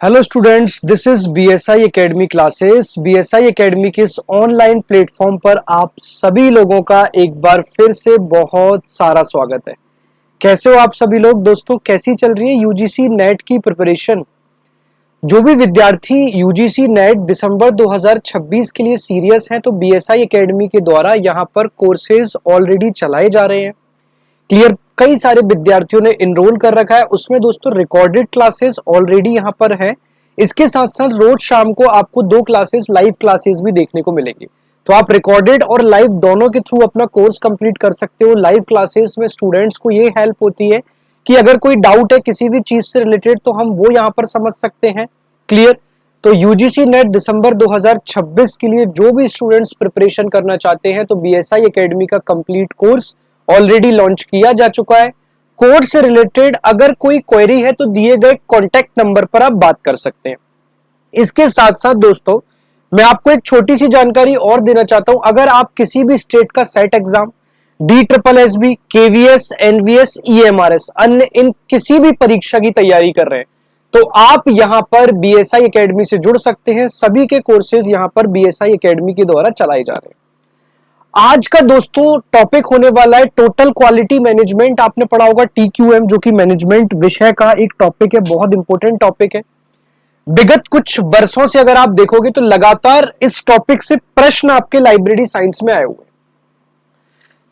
Hello students, this is BSI academy classes. BSI academy के इस online platform पर आप सभी लोगों का एक बार फिर से बहुत सारा स्वागत है। कैसे हो आप सभी लोग? दोस्तों, कैसी चल रही है यूजीसी नेट की प्रिपरेशन? जो भी विद्यार्थी यूजीसी नेट दिसंबर 2026 के लिए सीरियस हैं, तो बीएसआई एकेडमी के द्वारा यहाँ पर कोर्सेज ऑलरेडी चलाए जा रहे हैं। क्लियर, कई सारे विद्यार्थियों ने इनरोल कर रखा है। उसमें दोस्तों रिकॉर्डेड क्लासेस ऑलरेडी यहाँ पर है। इसके साथ साथ रोज शाम को आपको 2 क्लासेस, लाइव क्लासेस भी देखने को मिलेंगी। तो आप रिकॉर्डेड और लाइव दोनों के थ्रू अपना कोर्स कंप्लीट कर सकते हो। लाइव क्लासेस में स्टूडेंट्स को ये हेल्प होती है कि अगर कोई डाउट है किसी भी चीज से रिलेटेड तो हम वो यहाँ पर समझ सकते हैं। क्लियर। तो यूजीसी नेट दिसंबर 2026 के लिए जो भी स्टूडेंट्स प्रिपरेशन करना चाहते हैं, तो बीएसआई एकेडमी का कंप्लीट कोर्स ऑलरेडी लॉन्च किया जा चुका है। कोर्स से रिलेटेड अगर कोई क्वेरी है तो दिए गए कॉन्टैक्ट नंबर पर आप बात कर सकते हैं। इसके साथ साथ दोस्तों, मैं आपको एक छोटी सी जानकारी और देना चाहता हूं। अगर आप किसी भी स्टेट का set exam, DSSB, KVS, NVS, EMRS, अन्य इन किसी भी परीक्षा की तैयारी कर रहे हैं, तो आप यहां पर बीएसआई एकेडमी से जुड़ सकते हैं। सभी के कोर्सेज यहां पर बीएसआई एकेडमी के द्वारा चलाए जा रहे हैं। आज का दोस्तों टॉपिक होने वाला है टोटल क्वालिटी मैनेजमेंट। आपने पढ़ा होगा TQM, जो कि मैनेजमेंट विषय का एक टॉपिक है, बहुत इंपॉर्टेंट टॉपिक है। विगत कुछ वर्षों से अगर आप देखोगे तो लगातार इस टॉपिक से प्रश्न आपके लाइब्रेरी साइंस में आए हुए।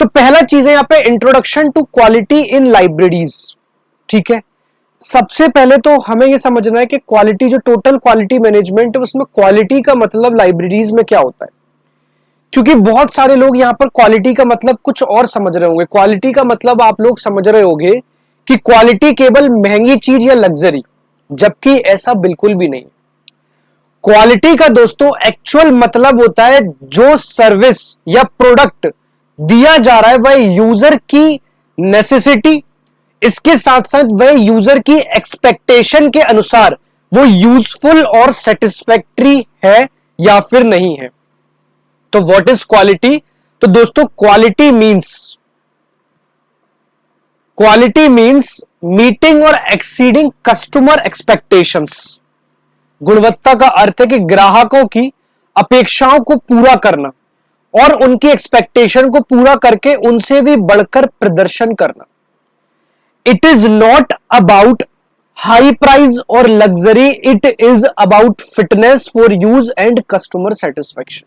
तो पहला चीज है यहाँ पे introduction to quality in libraries. ठीक है, सबसे पहले तो हमें यह समझना है कि क्वालिटी, जो टोटल क्वालिटी मैनेजमेंट है, उसमें क्वालिटी का मतलब लाइब्रेरीज में क्या होता है। क्योंकि बहुत सारे लोग यहां पर क्वालिटी का मतलब कुछ और समझ रहे होंगे। क्वालिटी का मतलब आप लोग समझ रहे होंगे कि क्वालिटी केवल महंगी चीज या लग्जरी, जबकि ऐसा बिल्कुल भी नहीं। क्वालिटी का दोस्तों एक्चुअल मतलब होता है जो सर्विस या प्रोडक्ट दिया जा रहा है वह यूजर की नेसेसिटी, इसके साथ साथ वह यूजर की एक्सपेक्टेशन के अनुसार वो यूजफुल और सेटिस्फैक्टरी है या फिर नहीं है। तो व्हाट इज क्वालिटी? तो दोस्तों क्वालिटी मींस मीटिंग और एक्सीडिंग कस्टमर एक्सपेक्टेशंस। गुणवत्ता का अर्थ है कि ग्राहकों की अपेक्षाओं को पूरा करना और उनकी एक्सपेक्टेशन को पूरा करके उनसे भी बढ़कर प्रदर्शन करना। It is not about high price और luxury, it is about fitness for use and customer satisfaction.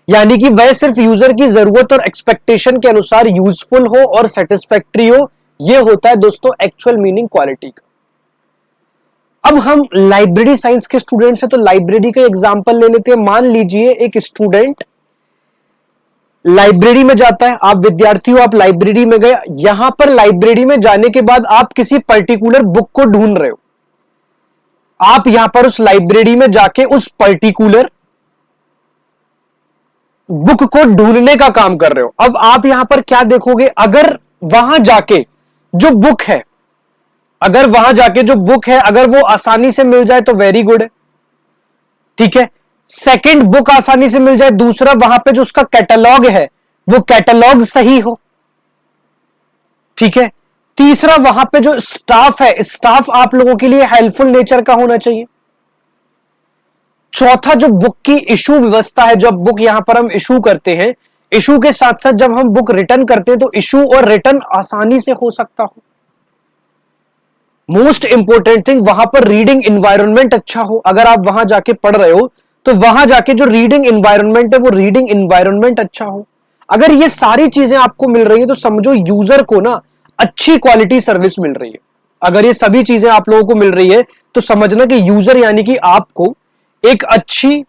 यानी कि वह सिर्फ यूजर की जरूरत और एक्सपेक्टेशन के अनुसार यूजफुल हो और सेटिस्फैक्टरी हो। यह होता है दोस्तों एक्चुअल मीनिंग क्वालिटी का। अब हम लाइब्रेरी साइंस के स्टूडेंट्स हैं, तो लाइब्रेरी का एग्जांपल ले लेते हैं। मान लीजिए एक स्टूडेंट लाइब्रेरी में जाता है। आप विद्यार्थी हो, आप लाइब्रेरी में गए। यहां पर लाइब्रेरी में जाने के बाद आप किसी पर्टिकुलर बुक को ढूंढ रहे हो। आप यहां पर उस लाइब्रेरी में जाके उस पर्टिकुलर बुक को ढूंढने का काम कर रहे हो। अब आप यहां पर क्या देखोगे? अगर वहां जाके जो बुक है, अगर वो आसानी से मिल जाए तो वेरी गुड है। ठीक है, सेकंड, बुक आसानी से मिल जाए। दूसरा, वहां पे जो उसका कैटलॉग है वो कैटलॉग सही हो। ठीक है, तीसरा, वहां पे जो स्टाफ है, स्टाफ आप लोगों के लिए हेल्पफुल नेचर का होना चाहिए। चौथा, जो बुक की इशू व्यवस्था है, जब बुक यहां पर हम इशू करते हैं, इशू के साथ साथ जब हम बुक रिटर्न करते हैं तो इशू और रिटर्न आसानी से हो सकता हो। मोस्ट इंपोर्टेंट थिंग, वहां पर रीडिंग एनवायरनमेंट अच्छा हो। अगर आप वहां जाके पढ़ रहे हो तो वहां जाके जो रीडिंग एनवायरनमेंट है वो रीडिंग एनवायरनमेंट अच्छा हो। अगर ये सारी चीजें आपको मिल रही है तो समझो यूजर को ना अच्छी क्वालिटी सर्विस मिल रही है। अगर ये सभी चीजें आप लोगों को मिल रही है तो समझना कि यूजर यानी कि आपको एक अच्छी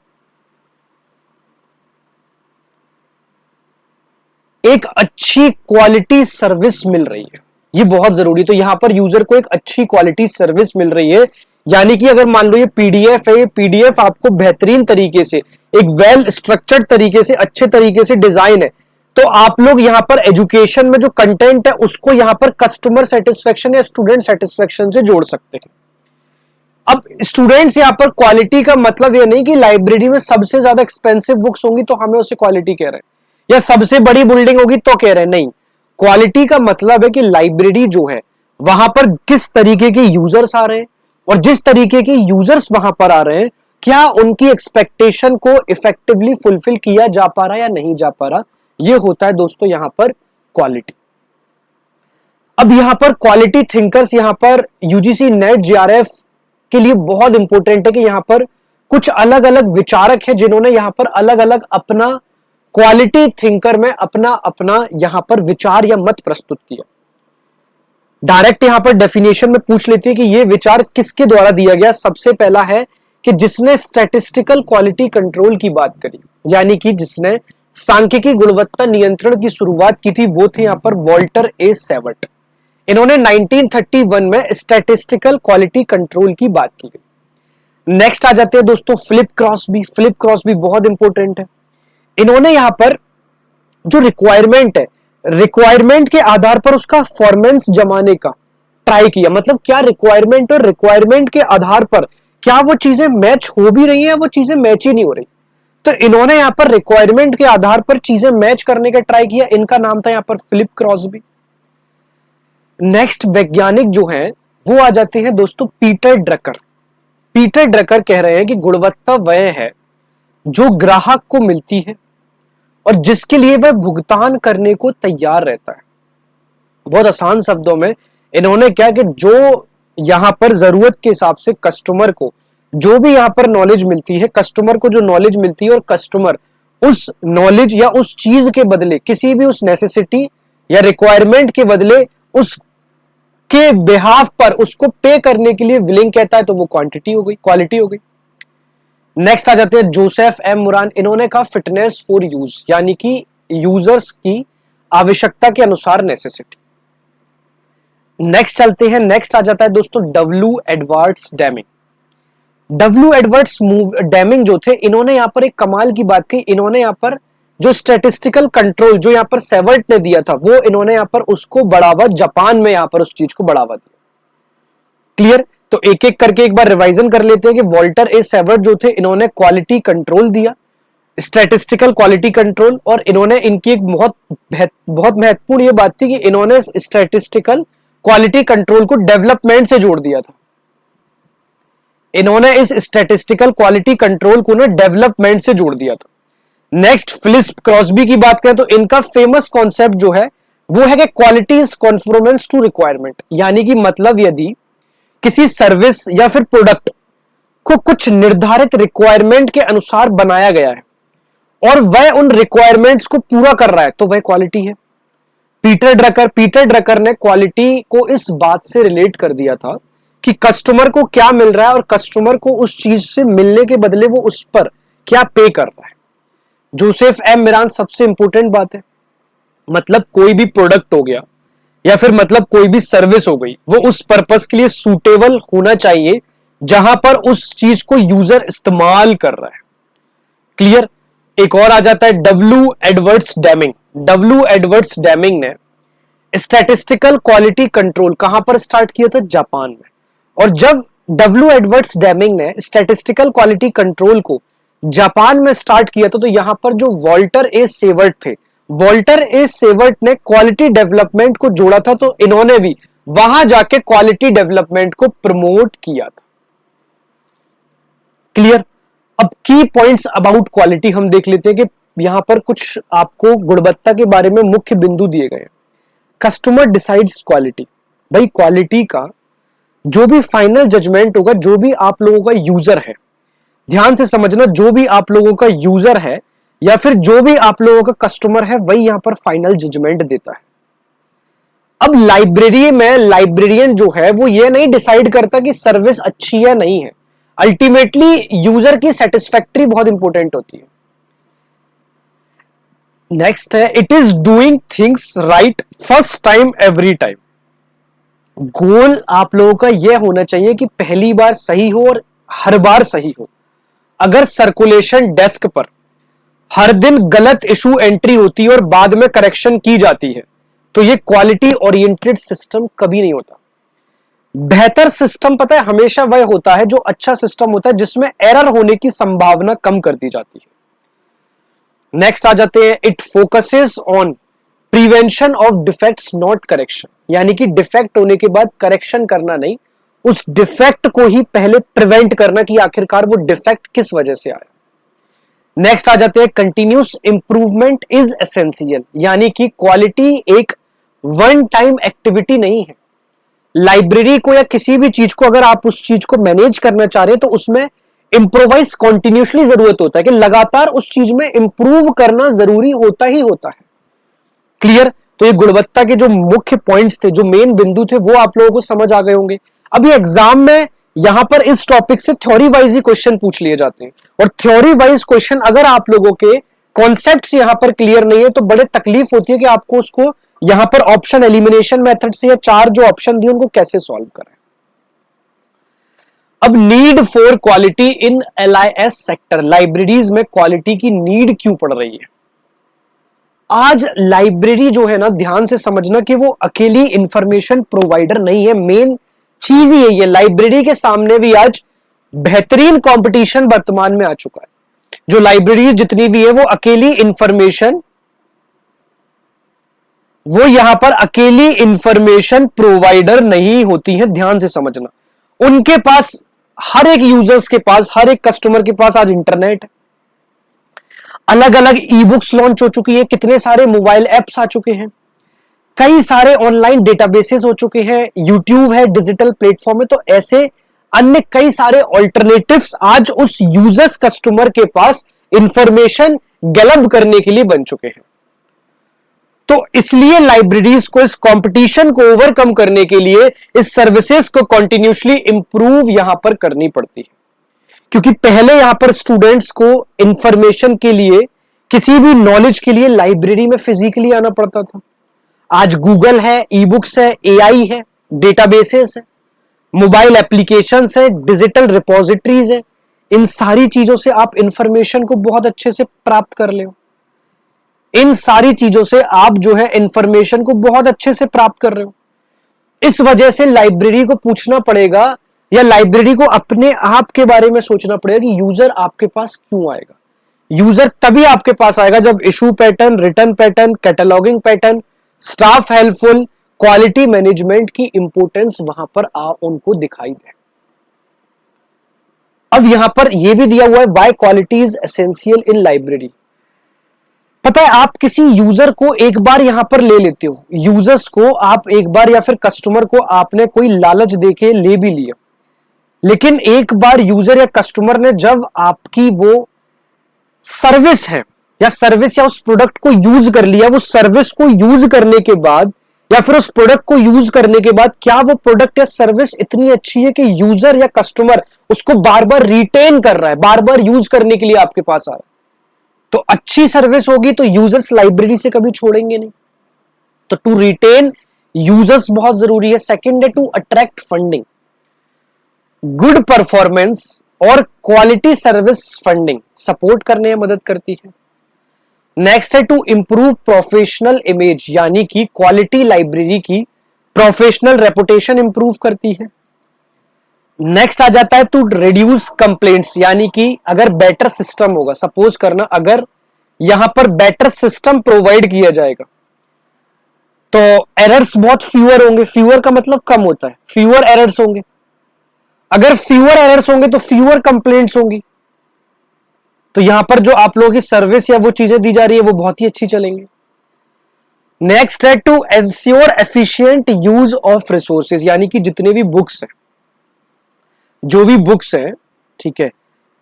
क्वालिटी सर्विस मिल रही है। ये बहुत जरूरी। तो यहां पर यूजर को एक अच्छी क्वालिटी सर्विस मिल रही है। यानी कि अगर मान लो ये पीडीएफ है, ये पीडीएफ आपको बेहतरीन तरीके से, एक वेल स्ट्रक्चर्ड तरीके से, अच्छे तरीके से डिजाइन है, तो आप लोग यहां पर एजुकेशन में जो कंटेंट है उसको यहां पर कस्टमर सेटिस्फेक्शन या स्टूडेंट सेटिस्फेक्शन से जोड़ सकते हैं। अब स्टूडेंट्स यहां पर क्वालिटी का मतलब यह नहीं कि लाइब्रेरी में सबसे ज्यादा एक्सपेंसिव बुक्स होंगी तो हमें उसे क्वालिटी कह रहे हैं, या सबसे बड़ी बिल्डिंग होगी तो कह रहे हैं। नहीं, क्वालिटी का मतलब है कि लाइब्रेरी जो है वहां पर किस तरीके के यूजर्स आ रहे हैं, और जिस तरीके के यूजर्स वहां पर आ रहे हैं, क्या उनकी एक्सपेक्टेशन को इफेक्टिवली फुलफिल किया जा पा रहा है या नहीं जा पा रहा, ये होता है दोस्तों यहां पर क्वालिटी। अब यहां पर क्वालिटी थिंकर्स, यहां पर यूजीसी नेट जेआरएफ के लिए बहुत इंपॉर्टेंट है कि यहां पर कुछ अलग अलग विचारक हैं जिन्होंने यहां पर अलग अलग अपना क्वालिटी थिंकर में अपना अपना यहां पर विचार या मत प्रस्तुत किया। डायरेक्ट यहां पर डेफिनेशन में पूछ लेती है कि यह विचार किसके द्वारा दिया गया। सबसे पहला है कि जिसने स्टैटिस्टिकल क्वालिटी कंट्रोल की बात करी, यानी कि जिसने सांख्यिकी गुणवत्ता नियंत्रण की शुरुआत की थी, वो थे यहां पर वॉल्टर ए सेवर्ट। इन्होंने 1931 में स्टैटिस्टिकल क्वालिटी कंट्रोल की बात की गई। नेक्स्ट आ जाते हैं दोस्तों फिलिप क्रॉस्बी। फिलिप क्रॉस्बी बहुत इंपॉर्टेंट है। इन्होंने यहां पर जो रिक्वायरमेंट है, रिक्वायरमेंट के आधार पर उसका फॉर्मेंस जमाने का ट्राई किया। मतलब क्या रिक्वायरमेंट और रिक्वायरमेंट के आधार पर क्या वो चीजें मैच हो भी रही हैं, वो चीजें मैच ही नहीं हो रही। तो इन्होंने यहां पर रिक्वायरमेंट के आधार पर चीजें मैच करने का ट्राई किया। इनका नाम था यहां पर फिलिप क्रॉस्बी। नेक्स्ट वैज्ञानिक जो है वो आ जाते हैं दोस्तों पीटर ड्रकर। पीटर ड्रकर कह रहे हैं कि गुणवत्ता वह है जो ग्राहक को मिलती है और जिसके लिए वह भुगतान करने को तैयार रहता है। बहुत आसान शब्दों में इन्होंने क्या कि जो यहां पर जरूरत के हिसाब से कस्टमर को जो भी यहां पर नॉलेज मिलती है, कस्टमर को जो नॉलेज मिलती है और कस्टमर उस नॉलेज या उस चीज के बदले किसी भी उस नेसेसिटी या रिक्वायरमेंट के बदले उस के बिहाफ पर उसको पे करने के लिए विलिंग कहता है, तो वो क्वांटिटी हो गई, क्वालिटी हो गई। नेक्स्ट आ जाते हैं जोसेफ एम मुरान। इन्होंने कहा फिटनेस फॉर यूज, यानी कि यूजर्स की आवश्यकता के अनुसार नेसेसिटी। नेक्स्ट चलते हैं, नेक्स्ट आ जाता है दोस्तों W Edwards Deming. W Edwards Deming जो थे, इन्होंने यहां पर एक कमाल की बात की। इन्होंने यहां पर जो स्टैटिस्टिकल कंट्रोल जो यहां पर सेवर्ट ने दिया था, वो इन्होंने यहां पर उसको बढ़ावा, जापान में यहां पर उस चीज को बढ़ावा दिया। क्लियर? तो एक एक करके एक बार रिवाइजन कर लेते हैं कि वॉल्टर ए सेवर्ट जो थे, इन्होंने क्वालिटी कंट्रोल दिया, स्टैटिस्टिकल क्वालिटी कंट्रोल, और इन्होंने इनकी एक बहुत महत्वपूर्ण ये बात थी कि इन्होंने स्टैटिस्टिकल क्वालिटी कंट्रोल को डेवलपमेंट से जोड़ दिया था। इन्होंने इस स्टैटिस्टिकल क्वालिटी कंट्रोल को ना डेवलपमेंट से जोड़ दिया था। नेक्स्ट फिलिप क्रॉस्बी की बात करें तो इनका फेमस कॉन्सेप्ट जो है वो है कि क्वालिटी इज कॉन्फॉर्मेंस टू रिक्वायरमेंट, यानी कि मतलब यदि किसी सर्विस या फिर प्रोडक्ट को कुछ निर्धारित रिक्वायरमेंट के अनुसार बनाया गया है और वह उन रिक्वायरमेंट्स को पूरा कर रहा है, तो वह क्वालिटी है। पीटर ड्रकर ने क्वालिटी को इस बात से रिलेट कर दिया था कि कस्टमर को क्या मिल रहा है और कस्टमर को उस चीज से मिलने के बदले वो उस पर क्या पे कर रहा है। जोसेफ एम मिरान, सबसे इंपॉर्टेंट बात है, मतलब कोई भी प्रोडक्ट हो गया या फिर मतलब कोई भी सर्विस हो गई, वो उस पर्पस के लिए सूटेबल होना चाहिए जहां पर उस चीज को यूजर इस्तेमाल कर रहा है। क्लियर? एक और आ जाता है W Edwards Deming. W Edwards Deming ने स्टैटिस्टिकल क्वालिटी कंट्रोल कहां पर स्टार्ट किया था? जापान में। और जब डब्ल्यू एडवर्ड्स डेमिंग ने स्टैटिस्टिकल क्वालिटी कंट्रोल को जापान में स्टार्ट किया था, तो यहां पर जो वॉल्टर ए सेवर्ट थे, वॉल्टर ए सेवर्ट ने क्वालिटी डेवलपमेंट को जोड़ा था, तो इन्होंने भी वहां जाके क्वालिटी डेवलपमेंट को प्रमोट किया था। क्लियर? अब की पॉइंट्स अबाउट क्वालिटी हम देख लेते हैं कि यहां पर कुछ आपको गुणवत्ता के बारे में मुख्य बिंदु दिए गए। Customer decides quality. भाई क्वालिटी का जो भी फाइनल जजमेंट होगा, जो भी आप लोगों का यूजर है, ध्यान से समझना, जो भी आप लोगों का यूजर है या फिर जो भी आप लोगों का कस्टमर है, वही यहां पर फाइनल जजमेंट देता है। अब लाइब्रेरी में लाइब्रेरियन जो है वो ये नहीं डिसाइड करता कि सर्विस अच्छी है नहीं है। अल्टीमेटली यूजर की सेटिस्फैक्ट्री बहुत इंपॉर्टेंट होती है। नेक्स्ट है it is doing things right first time every time. Goal आप लोगों का यह होना चाहिए कि पहली बार सही हो और हर बार सही हो। अगर सर्कुलेशन डेस्क पर हर दिन गलत इशू एंट्री होती है और बाद में करेक्शन की जाती है, तो ये क्वालिटी ओरिएंटेड सिस्टम कभी नहीं होता। बेहतर सिस्टम पता है हमेशा वह होता है जो अच्छा सिस्टम होता है जिसमें एरर होने की संभावना कम कर दी जाती है। नेक्स्ट आ जाते हैं it focuses on prevention of defects not correction, यानी कि डिफेक्ट होने के बाद करेक्शन करना नहीं, उस डिफेक्ट को ही पहले प्रिवेंट करना कि आखिरकार वो डिफेक्ट किस वजह से आया। नेक्स्ट आ जाते हैं, कंटिन्यूस इंप्रूवमेंट इज एसेंशियल, यानी कि क्वालिटी एक वन टाइम एक्टिविटी नहीं है। लाइब्रेरी को या किसी भी चीज को अगर आप उस चीज को मैनेज करना चाह रहे हैं तो उसमें इंप्रोवाइज कॉन्टिन्यूसली जरूरत होता है कि लगातार उस चीज में इंप्रूव करना जरूरी होता ही होता है। क्लियर? तो ये गुणवत्ता के जो मुख्य पॉइंट्स थे, जो मेन बिंदु थे, वो आप लोगों को समझ आ गए होंगे। अभी एग्जाम में यहां पर इस टॉपिक से थ्योरी वाइज ही क्वेश्चन पूछ लिए जाते हैं, और थ्योरी वाइज क्वेश्चन अगर आप लोगों के कॉन्सेप्ट्स यहां पर क्लियर नहीं है तो बड़े तकलीफ होती है कि आपको उसको यहां पर ऑप्शन एलिमिनेशन मेथड से या चार जो ऑप्शन दिए उनको कैसे सॉल्व करें। अब need for quality in LIS sector, libraries में क्वालिटी की नीड क्यों पड़ रही है? आज लाइब्रेरी जो है ना, ध्यान से समझना कि वो अकेली इंफॉर्मेशन प्रोवाइडर नहीं है। मेन चीज यही है, लाइब्रेरी के सामने भी आज बेहतरीन कंपटीशन वर्तमान में आ चुका है। जो लाइब्रेरी जितनी भी है वो अकेली इंफॉर्मेशन, वो यहां पर अकेली इंफॉर्मेशन प्रोवाइडर नहीं होती है, ध्यान से समझना। उनके पास, हर एक यूजर्स के पास, हर एक कस्टमर के पास आज इंटरनेट है, अलग अलग ई बुक्स लॉन्च हो चुकी है, कितने सारे मोबाइल एप्स आ चुके हैं, कई सारे ऑनलाइन डेटाबेसेस हो चुके हैं, यूट्यूब है, डिजिटल प्लेटफॉर्म है। तो ऐसे अन्य कई सारे ऑल्टरनेटिव्स आज उस यूजर्स कस्टमर के पास इंफॉर्मेशन गैलब करने के लिए बन चुके हैं। तो इसलिए लाइब्रेरीज को इस कंपटीशन को ओवरकम करने के लिए इस सर्विसेज को कंटिन्यूसली इंप्रूव यहां पर करनी पड़ती है, क्योंकि पहले यहां पर स्टूडेंट्स को इंफॉर्मेशन के लिए, किसी भी नॉलेज के लिए लाइब्रेरी में फिजिकली आना पड़ता था। आज गूगल है, ई बुक्स है, AI है, डेटाबेसेस है, मोबाइल एप्लीकेशंस है, डिजिटल रिपोजिटरीज है। इन सारी चीजों से आप इंफॉर्मेशन को बहुत अच्छे से प्राप्त कर ले। इन सारी चीजों से आप जो है इंफॉर्मेशन को बहुत अच्छे से प्राप्त कर रहे हो। इस वजह से लाइब्रेरी को पूछना पड़ेगा, या लाइब्रेरी को अपने आप के बारे में सोचना पड़ेगा कि यूजर आपके पास क्यों आएगा। यूजर तभी आपके पास आएगा जब issue pattern, return pattern, cataloguing pattern, staff helpful, quality management की इंपोर्टेंस वहां पर उनको दिखाई दे। अब यहां पर यह भी दिया हुआ है, why quality is essential in library. पता है, आप किसी यूजर को एक बार यहां पर ले लेते हो, यूजर्स को आप एक बार, या फिर कस्टमर को आपने कोई लालच देके ले भी लिया, लेकिन एक बार यूजर या कस्टमर ने जब आपकी वो सर्विस है या सर्विस या उस प्रोडक्ट को यूज कर लिया, वो सर्विस को यूज करने के बाद या फिर उस प्रोडक्ट को यूज करने के बाद क्या वो प्रोडक्ट या सर्विस इतनी अच्छी है कि यूजर या कस्टमर उसको बार बार रिटेन कर रहा है, बार बार यूज करने के लिए आपके पास आ रहा है। तो अच्छी सर्विस होगी तो यूजर्स लाइब्रेरी से कभी छोड़ेंगे नहीं। तो टू रिटेन यूजर्स बहुत जरूरी है। सेकंड है to attract funding, good performance और क्वालिटी सर्विस फंडिंग सपोर्ट करने में मदद करती है। नेक्स्ट है टू इंप्रूव प्रोफेशनल इमेज, यानी कि क्वालिटी लाइब्रेरी की प्रोफेशनल रेपुटेशन इंप्रूव करती है। नेक्स्ट आ जाता है टू रिड्यूस कंप्लेंट्स, यानी कि अगर बेटर सिस्टम होगा, सपोज करना अगर यहां पर बेटर सिस्टम प्रोवाइड किया जाएगा तो एरर्स बहुत फ्यूअर होंगे। फ्यूअर का मतलब कम होता है, फ्यूअर एरर्स होंगे। अगर फ्यूअर एरर्स होंगे तो फ्यूअर कंप्लेंट्स होंगी, तो यहां पर जो आप लोगों की सर्विस या वो चीजें दी जा रही है वो बहुत ही अच्छी चलेंगी। नेक्स्ट है to ensure efficient use of resources, यानी कि जितने भी बुक्स हैं, जो भी बुक्स हैं, ठीक है,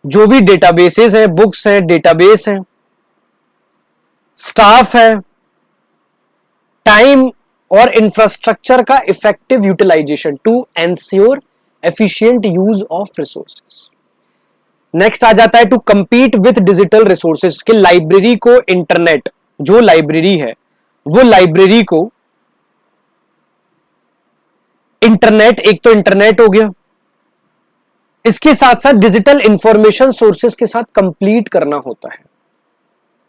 जो भी डेटाबेसेस हैं, बुक्स हैं, डेटाबेस हैं, स्टाफ है, टाइम और इंफ्रास्ट्रक्चर का effective utilization, to ensure efficient use of resources. Next आ जाता है to compete with digital resources, कि लाइब्रेरी को इंटरनेट, जो लाइब्रेरी है वो लाइब्रेरी को इंटरनेट, एक तो इंटरनेट हो गया, इसके साथ साथ डिजिटल इंफॉर्मेशन सोर्सेज के साथ कंप्लीट करना होता है।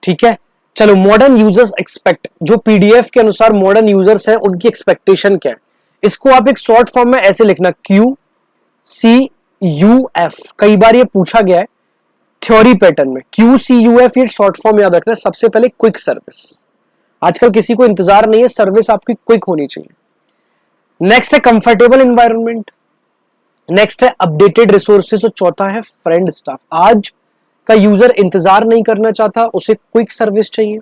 ठीक है, चलो मॉडर्न यूजर्स एक्सपेक्ट, जो पीडीएफ के अनुसार मॉडर्न यूजर्स हैं उनकी एक्सपेक्टेशन क्या है, इसको आप एक शॉर्ट फॉर्म में ऐसे लिखना, QCUF। कई बार ये पूछा गया है थ्योरी पैटर्न में, QCUF, ये शॉर्ट फॉर्म याद रखना। सबसे पहले क्विक सर्विस, आजकल किसी को इंतजार नहीं है, सर्विस आपकी क्विक होनी चाहिए। नेक्स्ट है कंफर्टेबल एनवायरनमेंट, नेक्स्ट है अपडेटेड रिसोर्सेज और चौथा है फ्रेंड स्टाफ। आज का यूजर इंतजार नहीं करना चाहता, उसे क्विक सर्विस चाहिए।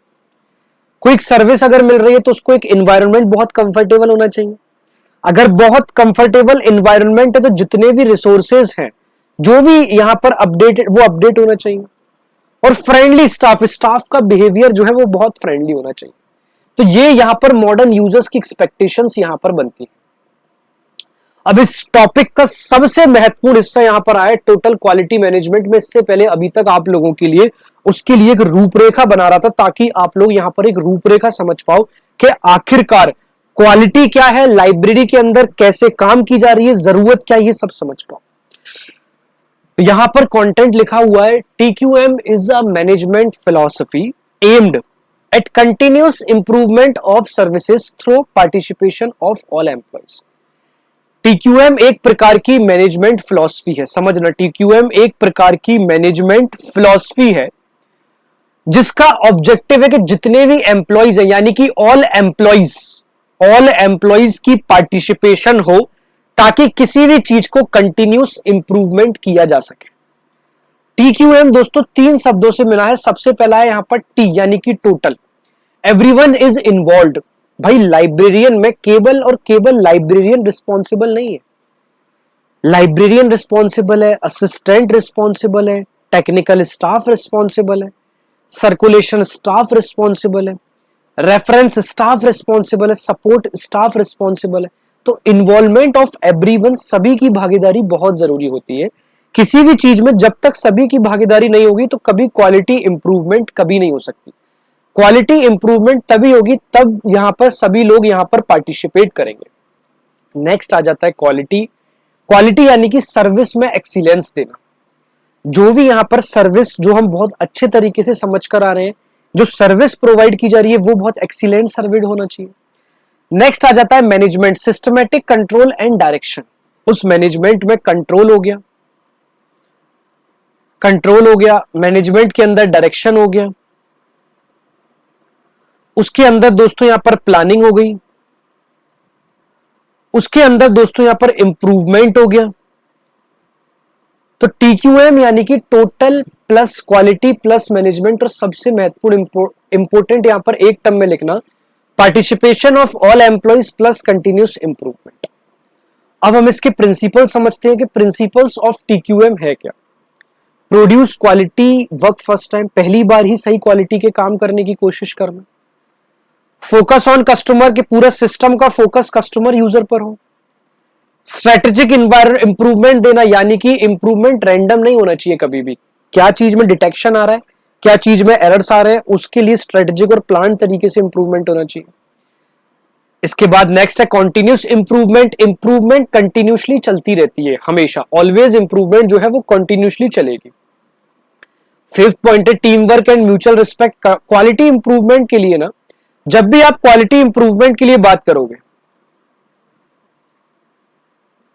क्विक सर्विस अगर मिल रही है तो उसको एक एनवायरनमेंट बहुत कंफर्टेबल होना चाहिए। अगर बहुत कंफर्टेबल एनवायरनमेंट है तो जितने भी रिसोर्सेज हैं, जो भी यहां पर अपडेटेड, वो अपडेट होना चाहिए। और फ्रेंडली स्टाफ, स्टाफ का बिहेवियर जो है वो बहुत फ्रेंडली होना चाहिए। तो ये यहां पर मॉडर्न यूजर्स की एक्सपेक्टेशंस यहां पर बनती है। अब इस टॉपिक का सबसे महत्वपूर्ण हिस्सा यहां पर आया टोटल क्वालिटी मैनेजमेंट में। इससे पहले अभी तक आप लोगों के लिए उसके लिए एक रूपरेखा बना रहा था, ताकि आप लोग यहां पर एक रूपरेखा समझ पाओ कि आखिरकार क्वालिटी क्या है, लाइब्रेरी के अंदर कैसे काम की जा रही है, जरूरत क्या है, ये सब समझ पाओ। यहां पर कंटेंट लिखा हुआ है, TQM is a management philosophy aimed at continuous improvement of services through participation of all employees. TQM एक प्रकार की मैनेजमेंट फिलॉसफी है, समझना। TQM एक प्रकार की मैनेजमेंट फिलॉसफी है जिसका ऑब्जेक्टिव है कि जितने भी एम्प्लॉइज हैं, यानी कि ऑल एम्प्लॉइज की पार्टिसिपेशन हो, ताकि किसी भी चीज को कंटिन्यूस इंप्रूवमेंट किया जा सके। TQM दोस्तों 3 शब्दों से मिला है। सबसे पहला है यहां पर T, यानी कि टोटल, एवरीवन इज इन्वॉल्व्ड। भाई लाइब्रेरियन में केवल लाइब्रेरियन रिस्पॉन्सिबल नहीं है। लाइब्रेरियन रिस्पॉन्सिबल है, असिस्टेंट रिस्पॉन्सिबल है, टेक्निकल स्टाफ रिस्पॉन्सिबल है, सर्कुलेशन स्टाफ रिस्पॉन्सिबल है, रेफरेंस स्टाफ रिस्पॉन्सिबल है, सपोर्ट स्टाफ रिस्पॉन्सिबल है। तो इन्वॉल्वमेंट ऑफ एवरीवन, सभी की भागीदारी बहुत जरूरी होती है किसी भी चीज में। जब तक सभी की भागीदारी नहीं होगी तो कभी क्वालिटी इंप्रूवमेंट कभी नहीं हो सकती। क्वालिटी इंप्रूवमेंट तभी होगी तब यहां पर सभी लोग यहां पर पार्टिसिपेट करेंगे। नेक्स्ट आ जाता है क्वालिटी। क्वालिटी यानी कि सर्विस में एक्सीलेंस देना। जो भी यहां पर सर्विस, जो हम बहुत अच्छे तरीके से समझ कर आ रहे हैं, जो सर्विस प्रोवाइड की जा रही है वो बहुत एक्सीलेंट सर्विस होना चाहिए। नेक्स्ट आ जाता है management, systematic control and direction. उस मैनेजमेंट में कंट्रोल हो गया, मैनेजमेंट के अंदर डायरेक्शन हो गया, उसके अंदर दोस्तों यहां पर प्लानिंग हो गई, उसके अंदर दोस्तों यहां पर इंप्रूवमेंट हो गया। तो TQM यानी कि total plus quality plus management, और सबसे महत्वपूर्ण इंपोर्टेंट यहां पर एक टर्म में लिखना, participation of all employees plus continuous improvement. अब हम इसके प्रिंसिपल समझते हैं कि प्रिंसिपल्स ऑफ TQM है क्या। Produce quality work first time, पहली बार ही सही क्वालिटी के काम करने की कोशिश करना। फोकस ऑन कस्टमर, के पूरा सिस्टम का फोकस कस्टमर यूजर पर हो। स्ट्रेटेजिक इंप्रूवमेंट देना, यानी कि इंप्रूवमेंट रैंडम नहीं होना चाहिए कभी भी। क्या चीज में डिटेक्शन आ रहा है, क्या चीज में एरर्स आ रहे हैं, उसके लिए स्ट्रेटेजिक और प्लान तरीके से इंप्रूवमेंट होना चाहिए। इसके बाद नेक्स्ट है कॉन्टिन्यूस इंप्रूवमेंट। इंप्रूवमेंट कंटिन्यूसली चलती रहती है हमेशा, ऑलवेज इंप्रूवमेंट जो है वो कंटिन्यूसली चलेगी। फिफ्थ पॉइंट है team work and mutual respect. Quality improvement के लिए ना, जब भी आप क्वालिटी इंप्रूवमेंट के लिए बात करोगे,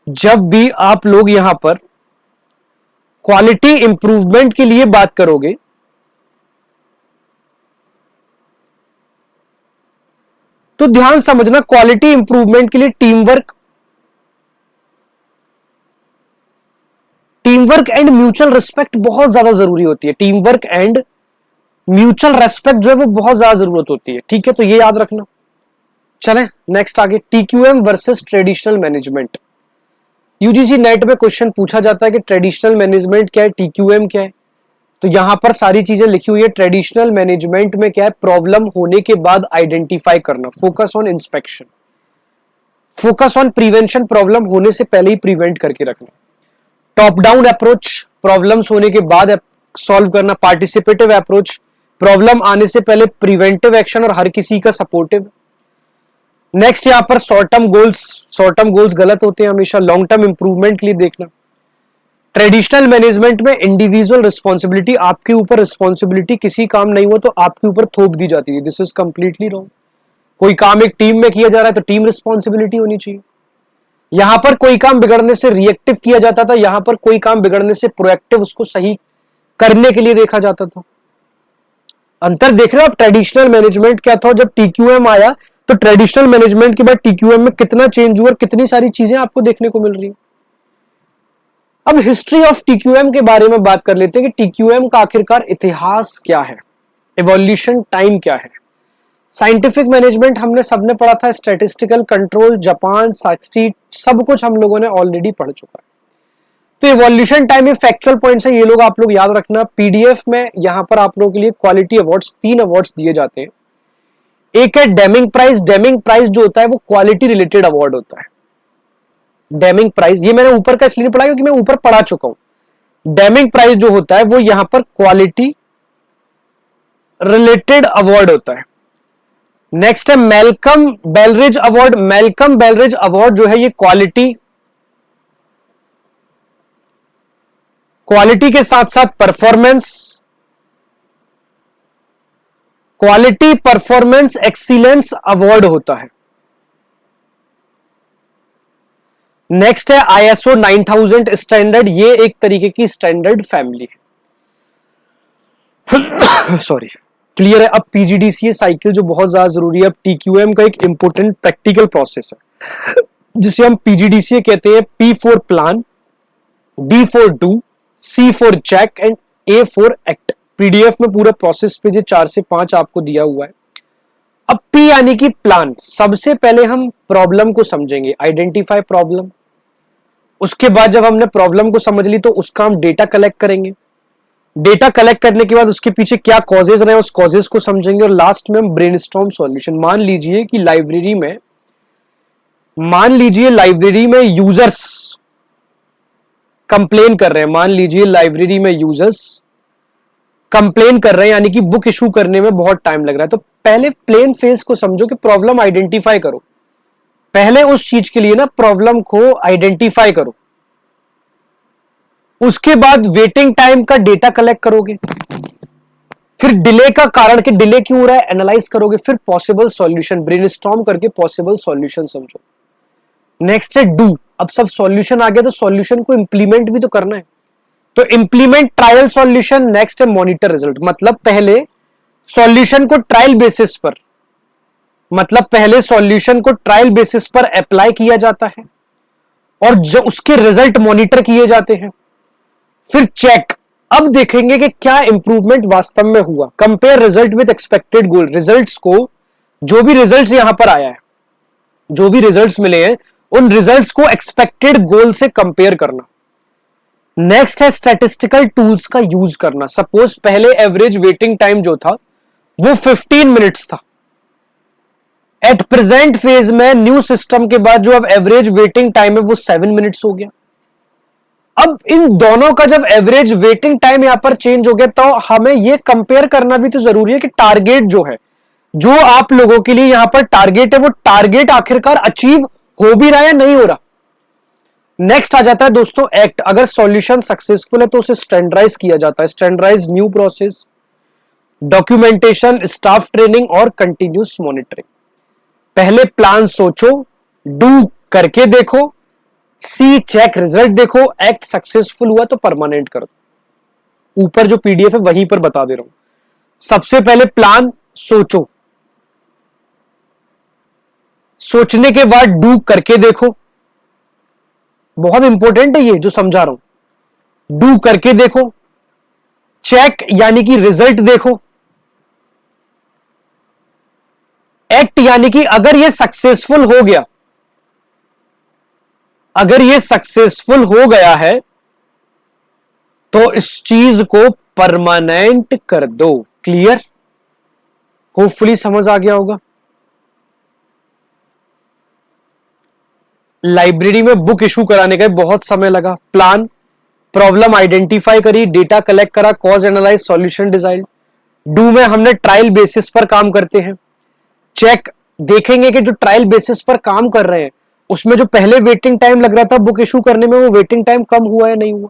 जब भी आप लोग यहां पर क्वालिटी इंप्रूवमेंट के लिए बात करोगे, तो ध्यान समझना, क्वालिटी इंप्रूवमेंट के लिए team work and mutual respect बहुत ज्यादा जरूरी होती है। Team work and mutual respect जो है वो बहुत ज्यादा जरूरत होती है। ठीक है, तो ये याद रखना। चलें नेक्स्ट आगे, TQM versus traditional management. UGC net में क्वेश्चन पूछा जाता है कि ट्रेडिशनल मैनेजमेंट क्या है, TQM क्या है। तो यहां पर सारी चीजें लिखी हुई है। ट्रेडिशनल मैनेजमेंट में क्या है, प्रॉब्लम होने के बाद आइडेंटिफाई करना, focus on inspection, focus on prevention, problem होने से पहले ही प्रिवेंट करके रखना। टॉप डाउन अप्रोच, प्रॉब्लम्स होने के बाद सॉल्व करना। पार्टिसिपेटिव अप्रोच, प्रॉब्लम आने से पहले प्रिवेंटिव एक्शन और हर किसी का सपोर्टिव। नेक्स्ट यहां पर शॉर्ट टर्म गोल्स गलत होते हैं हमेशा, लॉन्ग टर्म इंप्रूवमेंट के लिए देखना। ट्रेडिशनल मैनेजमेंट में इंडिविजुअल रिस्पॉन्सिबिलिटी, आपके ऊपर रिस्पॉन्सिबिलिटी किसी काम नहीं हुआ तो आपके ऊपर थोप दी जाती है। This is completely wrong. कोई काम एक टीम में किया जा रहा है तो टीम रिस्पॉन्सिबिलिटी होनी चाहिए। यहां पर कोई काम बिगड़ने से रिएक्टिव किया जाता था, यहां पर कोई काम बिगड़ने से प्रोएक्टिव उसको सही करने के लिए देखा जाता था। अंतर देख रहे हो आप, ट्रेडिशनल मैनेजमेंट क्या था, जब TQM आया तो ट्रेडिशनल मैनेजमेंट के बाद TQM में कितना चेंज हुआ और कितनी सारी चीजें आपको देखने को मिल रही है। अब हिस्ट्री ऑफ टीक्यूएम के बारे में बात कर लेते हैं कि टीक्यूएम का आखिरकार इतिहास क्या है, इवोल्यूशन टाइम क्या है। साइंटिफिक मैनेजमेंट हमने सबने पढ़ा था, स्टैटिस्टिकल कंट्रोल, जापान, साक्सी, सब कुछ हम लोगों ने ऑलरेडी पढ़ चुका है। तो इवोल्यूशन टाइम में फैक्चुअल पॉइंट्स है, ये लोग आप लोग याद रखना। पीडीएफ में यहां पर आप लोगों के लिए क्वालिटी अवार्ड्स, 3 अवार्ड्स दिए जाते हैं। एक है डेमिंग प्राइज। डेमिंग प्राइज जो होता है वो क्वालिटी रिलेटेड अवार्ड होता है। डेमिंग प्राइज, ये मैंने ऊपर का इसलिए नहीं पढ़ा क्योंकि मैं ऊपर पढ़ा चुका हूं। डेमिंग प्राइज जो होता है वो यहां पर क्वालिटी रिलेटेड अवार्ड होता है। नेक्स्ट है मैल्कम बेलरिज अवार्ड। मैल्कम बेलरिज अवार्ड जो है ये क्वालिटी के साथ साथ क्वालिटी परफॉर्मेंस एक्सीलेंस अवार्ड होता है। नेक्स्ट है आईएसओ 9000 स्टैंडर्ड, ये एक तरीके की स्टैंडर्ड फैमिली है। सॉरी, क्लियर है। अब पीजीडीसीए साइकिल जो बहुत ज्यादा जरूरी है। अब टीक्यूएम का एक इंपोर्टेंट प्रैक्टिकल प्रोसेस है जिसे हम पीजीडीसीए कहते हैं। P for plan, D for do, C for check and A for act. PDF में पूरा प्रोसेस पे जो 4 से 5 आपको दिया हुआ है। अब पी यानी कि प्लान। सबसे पहले हम प्रॉब्लम को समझेंगे, आइडेंटिफाई प्रॉब्लम। उसके बाद जब हमने प्रॉब्लम को समझ ली तो उसका हम डेटा कलेक्ट करेंगे। डेटा कलेक्ट करने के बाद उसके पीछे क्या कॉजेज रहे उस कॉजेज को समझेंगे और लास्ट में हम ब्रेनस्टॉर्म सॉल्यूशन। मान लीजिए लाइब्रेरी में यूजर्स कंप्लेन कर रहे हैं। मान लीजिए लाइब्रेरी में यूजर्स कंप्लेन कर रहे हैं, यानी कि बुक इशू करने में बहुत टाइम लग रहा है। तो पहले प्लेन फेज को समझो कि प्रॉब्लम आइडेंटिफाई करो। पहले उस चीज के लिए ना प्रॉब्लम को आइडेंटिफाई करो। उसके बाद वेटिंग टाइम का डेटा कलेक्ट करोगे। फिर डिले का कारण कि डिले क्यों हो रहा है एनालाइज करोगे। फिर पॉसिबल सॉल्यूशन, ब्रेनस्टॉर्म करके पॉसिबल सॉल्यूशन समझो। नेक्स्ट है डू। अब सब सॉल्यूशन आ गया तो सॉल्यूशन को इंप्लीमेंट भी तो करना है। तो इंप्लीमेंट ट्रायल सॉल्यूशन। नेक्स्ट है मॉनिटर रिजल्ट। मतलब पहले सॉल्यूशन को ट्रायल बेसिस पर अप्लाई किया जाता है और जो उसके रिजल्ट मॉनिटर किए जाते हैं। फिर चेक। अब देखेंगे कि क्या इंप्रूवमेंट वास्तव में हुआ। Compare result with expected goal. Results को, जो भी रिजल्ट्स यहां पर आया है, जो भी रिजल्ट्स मिले हैं उन रिजल्ट्स को एक्सपेक्टेड गोल से कंपेयर करना। नेक्स्ट है स्टैटिस्टिकल टूल्स का यूज करना। सपोज पहले एवरेज वेटिंग टाइम जो था वो 15 मिनट्स था। एट प्रेजेंट फेज में न्यू सिस्टम के बाद जो अब एवरेज वेटिंग टाइम है वो 7 मिनट्स हो गया। अब इन दोनों का जब एवरेज वेटिंग टाइम यहां पर चेंज हो गया तो हमें यह कंपेयर करना भी तो जरूरी है कि टारगेट जो है, जो आप लोगों के लिए यहां पर टारगेट है, वो टारगेट आखिरकार अचीव हो भी रहा है या नहीं हो रहा। नेक्स्ट आ जाता है दोस्तों एक्ट। अगर सॉल्यूशन सक्सेसफुल है तो उसे स्टैंडर्डाइज किया जाता है। Standardize new process, documentation, staff training और कंटिन्यूस मॉनिटरिंग। पहले प्लान सोचो, डू करके देखो, सी चेक रिजल्ट देखो, एक्ट सक्सेसफुल हुआ तो परमानेंट कर दो। ऊपर जो पीडीएफ है वहीं पर बता दे रहा हूं। सबसे पहले प्लान सोचो, सोचने के बाद डू करके देखो। बहुत इंपॉर्टेंट है ये जो समझा रहा हूं। डू करके देखो, चेक यानी कि रिजल्ट देखो, एक्ट यानी कि अगर ये सक्सेसफुल हो गया, अगर ये सक्सेसफुल हो गया है तो इस चीज को परमानेंट कर दो। क्लियर? होपफुली समझ आ गया होगा। लाइब्रेरी में बुक इशू कराने का बहुत समय लगा। प्लान, प्रॉब्लम आइडेंटिफाई करी, डेटा कलेक्ट करा, cause analyse, solution design. Do में हमने ट्रायल बेसिस पर काम करते हैं। चेक, देखेंगे कि जो ट्रायल बेसिस पर काम कर रहे हैं उसमें जो पहले वेटिंग टाइम लग रहा था बुक इशू करने में, वो वेटिंग टाइम कम हुआ या नहीं हुआ।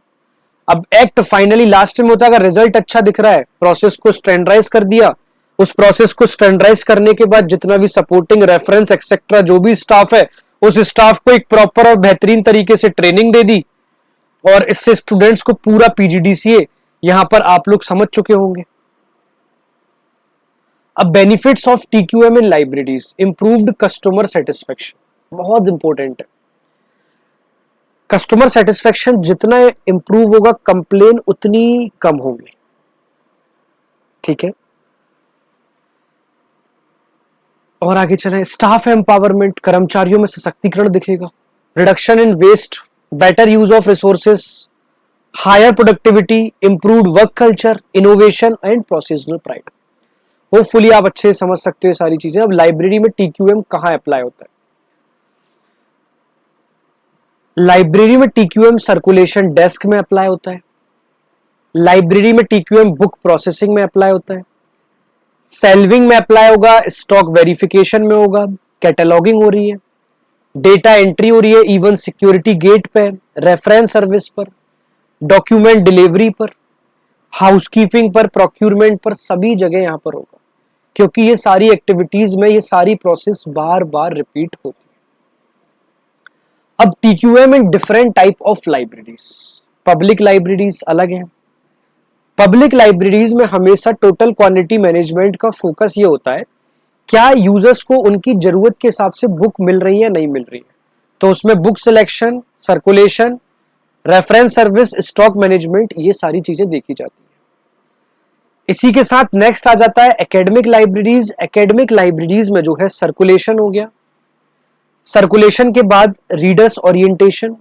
अब एक्ट फाइनली लास्ट में होता है, अगर रिजल्ट अच्छा दिख रहा है, प्रोसेस को स्टैंडर्डाइज कर दिया। उस प्रोसेस को स्टैंडर्डाइज करने के बाद जितना भी सपोर्टिंग रेफरेंस एक्सेट्रा जो भी स्टाफ है, उस स्टाफ को एक प्रॉपर और बेहतरीन तरीके से ट्रेनिंग दे दी और इससे स्टूडेंट्स को पूरा पीजीडीसीए यहां पर आप लोग समझ चुके होंगे। अब benefits of TQM in libraries, improved customer satisfaction, बहुत इंपॉर्टेंट है। कस्टमर सेटिस्फेक्शन जितना इंप्रूव होगा, कंप्लेन उतनी कम होगी। ठीक है, और आगे चलें। स्टाफ एम्पावरमेंट, कर्मचारियों में सशक्तिकरण दिखेगा। Reduction in waste, better use of resources, higher productivity, improved work culture, innovation and professional pride. Hopefully आप अच्छे से समझ सकते हो ये सारी चीजें। अब लाइब्रेरी में टीक्यूएम कहां अप्लाई होता है? लाइब्रेरी में टीक्यूएम सर्कुलेशन डेस्क में अप्लाई होता है। लाइब्रेरी में टीक्यूएम बुक प्रोसेसिंग में अप्लाई होता है। सेल्विंग में अप्लाई होगा, स्टॉक वेरिफिकेशन में होगा, कैटलॉगिंग हो रही है, डेटा एंट्री हो रही है, इवन सिक्योरिटी गेट पे, रेफरेंस सर्विस पर, डॉक्यूमेंट डिलीवरी पर, हाउसकीपिंग पर, प्रोक्यूरमेंट पर, सभी जगह यहां पर होगा, क्योंकि ये सारी एक्टिविटीज में ये सारी प्रोसेस बार बार रिपीट होती है। अब TQM in different type of libraries. Public libraries अलग है। पब्लिक लाइब्रेरीज में हमेशा टोटल क्वांटिटी मैनेजमेंट का फोकस ये होता है, क्या यूजर्स को उनकी जरूरत के हिसाब से बुक मिल रही है नहीं मिल रही है। तो उसमें book selection, circulation, reference service, stock management, ये सारी चीजें देखी जाती है। इसी के साथ नेक्स्ट आ जाता है एकेडमिक लाइब्रेरीज। एकेडमिक लाइब्रेरीज में जो है सर्कुलेशन हो गया, सर्कुलेशन के बाद readers orientation,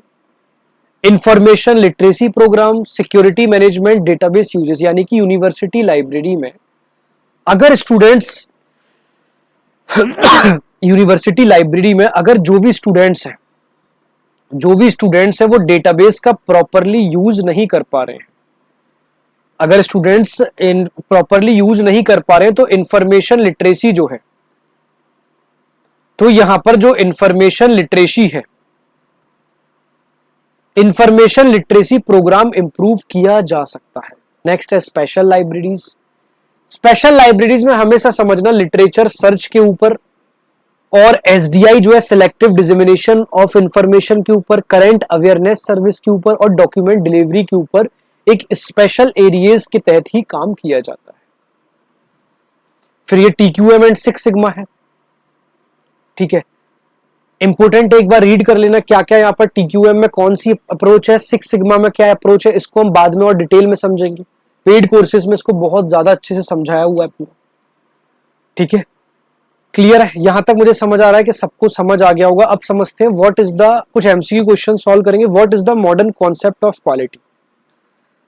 information literacy program, security management, database uses. यानी कि यूनिवर्सिटी लाइब्रेरी में अगर स्टूडेंट्स यूनिवर्सिटी लाइब्रेरी में अगर जो भी स्टूडेंट्स हैं वो डेटाबेस का प्रॉपरली यूज नहीं कर पा रहे हैं, अगर स्टूडेंट्स इन प्रॉपरली यूज नहीं कर पा रहे हैं तो इंफॉर्मेशन लिटरेसी जो है, तो यहां पर जो इंफॉर्मेशन लिटरेसी है, इंफॉर्मेशन लिटरेसी प्रोग्राम इंप्रूव किया जा सकता है। नेक्स्ट है स्पेशल लाइब्रेरीज। स्पेशल लाइब्रेरीज में हमेशा समझना लिटरेचर सर्च के ऊपर और एसडीआई जो है सिलेक्टिव डिसेमिनेशन ऑफ इंफॉर्मेशन के ऊपर, करंट अवेयरनेस सर्विस के ऊपर और डॉक्यूमेंट डिलीवरी के ऊपर एक स्पेशल एरियाज के तहत ही काम किया जाता है। फिर ये टीक्यूएम एंड सिक्स सिग्मा है। ठीक है, इंपोर्टेंट एक बार रीड कर लेना क्या क्या यहाँ पर टीक्यूएम में कौन सी अप्रोच है, सिक्स सिग्मा में क्या अप्रोच है, इसको हम बाद में और डिटेल में समझेंगे। पेड कोर्सेज में इसको बहुत ज्यादा अच्छे से समझाया हुआ है पूरा। ठीक है, क्लियर है? यहां तक मुझे समझ आ रहा है कि सबको समझ आ गया होगा। अब समझते हैं व्हाट इज द, कुछ एमसीक्यू क्वेश्चन सॉल्व करेंगे। What is the modern concept of quality?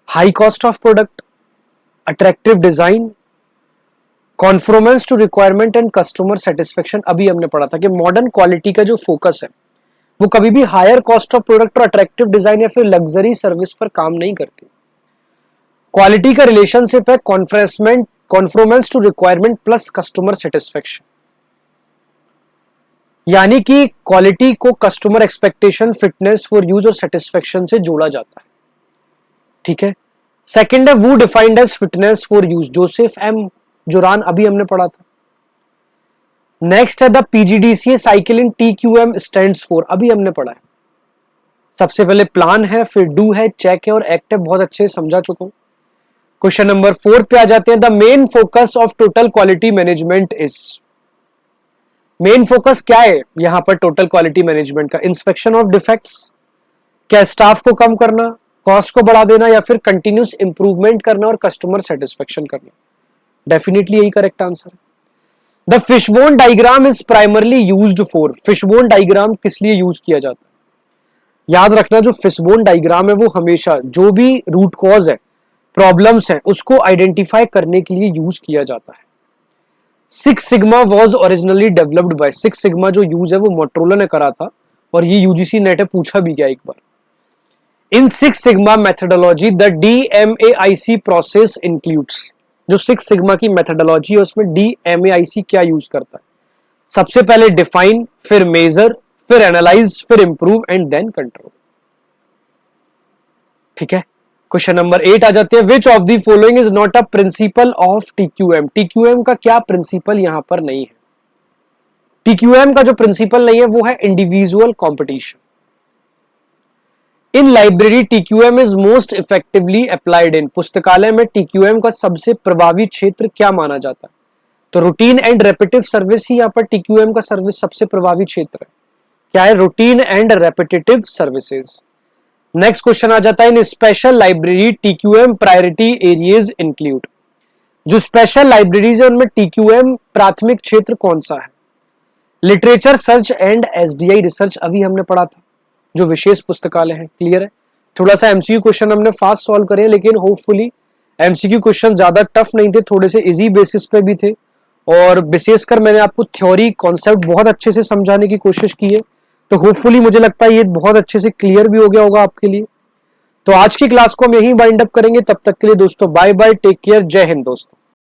High cost of product, attractive design, conformance to requirement and customer satisfaction. अभी हमने पढ़ा था कि मॉडर्न क्वालिटी का जो फोकस है वो कभी भी हायर कॉस्ट ऑफ प्रोडक्ट और अट्रैक्टिव डिजाइन या फिर लग्जरी सर्विस पर काम नहीं करती। क्वालिटी का रिलेशनशिप है conformance to requirement plus customer satisfaction. यानी कि क्वालिटी को customer expectation, fitness for use और सेटिस्फेक्शन से जोड़ा जाता है। ठीक है, सेकंड है वो defined as fitness for use, Joseph M Juran, अभी हमने पढ़ा था। नेक्स्ट है the PGDCA cycle in TQM stands for, अभी हमने पढ़ा है। सबसे पहले प्लान है, फिर डू है, चेक है और एक्ट है, बहुत अच्छे से समझा चुका हूं। क्वेश्चन नंबर 4 पे आ जाते हैं। The main focus of total quality management is, main focus क्या है यहां पर टोटल क्वालिटी मैनेजमेंट का? इंस्पेक्शन ऑफ डिफेक्ट्स, क्या स्टाफ को कम करना, कॉस्ट को बढ़ा देना, या फिर कंटिन्यूस इंप्रूवमेंट करना और कस्टमर सेटिस्फेक्शन करना? डेफिनेटली यही करेक्ट आंसर है। The fishbone diagram is primarily used for, fishbone diagram किस लिए यूज किया जाता है? याद रखना जो फिशबोन डायग्राम है वो हमेशा जो भी रूट कॉज है, प्रॉब्लम्स हैं, उसको आइडेंटिफाई करने के लिए यूज किया जाता है। Six sigma was originally developed by, six sigma जो यूज है वो मोटरोला ने करा था और ये यूजीसी नेट है पूछा भी गया एक बार। In six sigma methodology the DMAIC process includes, जो सिक्स सिग्मा की मेथोडोलॉजी है उसमें DMAIC क्या यूज करता है? सबसे पहले डिफाइन, फिर मेजर, फिर एनालाइज, फिर इंप्रूव एंड देन कंट्रोल। ठीक है, क्वेश्चन नंबर 8 आ जाते हैं। Which of the following is not a principle of TQM? TQM का क्या प्रिंसिपल यहां पर नहीं है? टीक्यूएम का जो प्रिंसिपल नहीं है वो है individual competition. In library TQM is most effectively applied in, पुस्तकालय में टीक्यूएम का सबसे प्रभावी क्षेत्र क्या माना जाता है? तो रूटीन एंड रेपिटेटिव सर्विस ही यहां पर टीक्यूएम का सर्विस सबसे प्रभावी क्षेत्र है। क्या है? Routine and repetitive services. Next question आ जाता है, in special library TQM priority areas include. जो स्पेशल लाइब्रेरीज है उनमें टीक्यूएम प्राथमिक क्षेत्र कौन सा है? Literature search and SDI research अभी हमने पढ़ा था, जो विशेष पुस्तकालय है। क्लियर है? थोड़ा सा एमसीक्यू क्वेश्चन हमने फास्ट सॉल्व करे, लेकिन होपफुली एमसीक्यू क्वेश्चन ज्यादा टफ नहीं थे, थोड़े से इजी बेसिस पे भी थे, और विशेषकर मैंने आपको थ्योरी कॉन्सेप्ट बहुत अच्छे से समझाने की कोशिश की है, तो होपफुली मुझे लगता है ये बहुत अच्छे से क्लियर भी हो गया होगा आपके लिए। तो आज की क्लास को हम यहीं वाइंड अप करेंगे, तब तक के लिए दोस्तों बाय बाय, टेक केयर, जय हिंद दोस्तों।